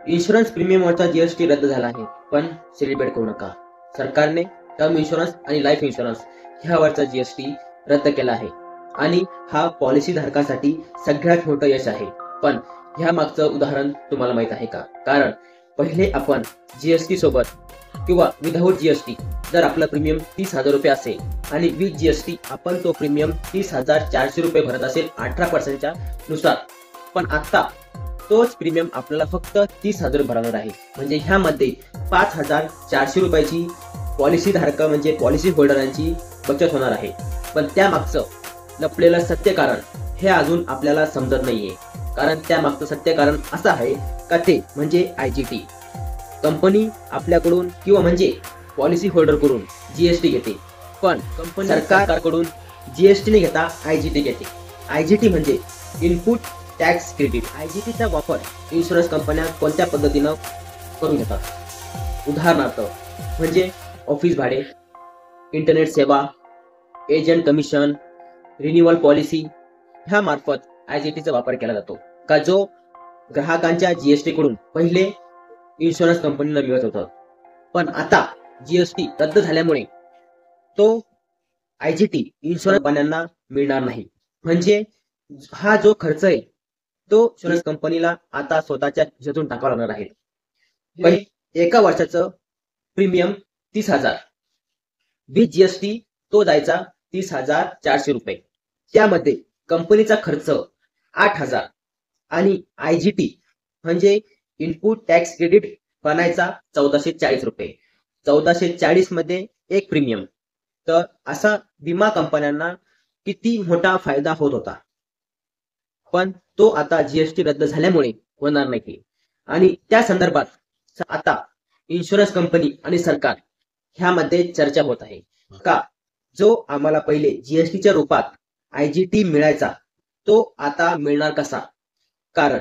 Insurance प्रीमियमवरचा GST रद्द झाला आहे, पण सेलिब्रेट करू नका. सरकारने टर्म इन्शुरन्स आणि लाईफ इन्शुरन्स ह्यावरचा जीएसटी रद्द केला आहे आणि हा पॉलिसी धारकासाठी सगळ्यात मोठं यश आहे. पण ह्या मागचं उदाहरण तुम्हाला माहित आहे का? कारण पहिले आपण जीएसटी सोबत किंवा विदाऊट जीएसटी जर आपला प्रीमियम 30,000 रुपये असेल आणि विथ जीएसटी आपण तो प्रीमियम 30,400 रुपये भरत असेल 18% नुसार. पण आता तोच प्रीमियम आपल्याला फक्त 30,000 भरणार आहे. म्हणजे ह्यामध्ये 5,400 रुपयाची पॉलिसी धारक म्हणजे पॉलिसी होल्डरांची बचत होणार आहे. पण त्यामागचं लपलेलं सत्य कारण हे अजून आपल्याला समजत नाहीये. कारण त्यामागचं सत्य कारण असं आहे का ते म्हणजे आयजीटी. कंपनी आपल्याकडून किंवा म्हणजे पॉलिसी होल्डर कडून जीएसटी घेते, पण कंपनी सरकारकडून जीएसटी न घेता आयजीटी घेते. आयजीटी म्हणजे इनपुट टॅक्स क्रेडिट. आयजीटीचा वापर इन्शुरन्स कंपन्या कोणत्या पद्धतीनं करून घेतात? उदाहरणार्थ म्हणजे ऑफिस भाडे, इंटरनेट सेवा, एजंट कमिशन, रिन्युअल पॉलिसी ह्या मार्फत आयजीटीचा वापर केला जातो का जो ग्राहकांच्या जीएसटी कडून पहिले इन्शुरन्स कंपनीला मिळत होतं. पण आता जीएसटी रद्द झाल्यामुळे तो आयजीटी इन्शुरन्स कंपन्यांना मिळणार नाही. म्हणजे हा जो खर्च आहे तो इन्शुरन्स कंपनीला आता स्वतःच्या खिशातून टाकावा लागणार आहे. एका वर्षाचं प्रीमियम 30,000, विथ जीएसटी तो जायचा 30,400 रुपये. त्यामध्ये कंपनीचा खर्च 8,000 आणि आयजीटी म्हणजे इनपुट टॅक्स क्रेडिट बनायचा 1,440 रुपये. 1,440 मध्ये एक प्रीमियम. तर असा विमा कंपन्यांना किती मोठा फायदा होत होता. पण तो आता जीएसटी रद्द झाल्यामुळे होणार नाही. आणि त्या संदर्भात आता इन्शुरन्स कंपनी आणि सरकार ह्यामध्ये चर्चा होत आहे का जो आम्हाला पहिले जीएसटीच्या रूपात आयजीटी मिळायचा तो आता मिळणार कसा? कारण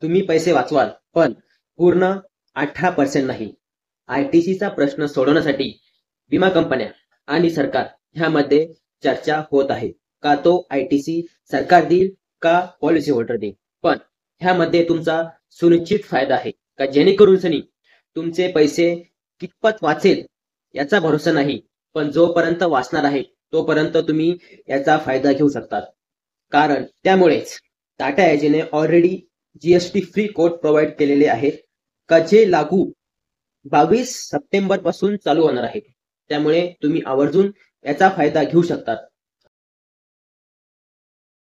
तुम्ही पैसे वाचवाल पण पूर्ण 18% नाही. आयटीसीचा प्रश्न सोडवण्यासाठी विमा कंपन्या आणि सरकार ह्यामध्ये चर्चा होत आहे का तो आयटीसी सरकार देईल का पॉलिसी होल्डर देईल. पण ह्यामध्ये तुमचा सुनिश्चित फायदा आहे का जेणेकरून तुमचे पैसे कितपत वाचेल याचा भरोसा नाही, पण जोपर्यंत वाचणार आहे तोपर्यंत तुम्ही याचा फायदा घेऊ शकतात. कारण त्यामुळेच टाटा एजीने already GST free code provide केलेले आहेत का जे लागू 22 सप्टेंबर पासून चालू होणार आहे. त्यामुळे तुम्ही आवर्जून याचा फायदा घेऊ शकतात.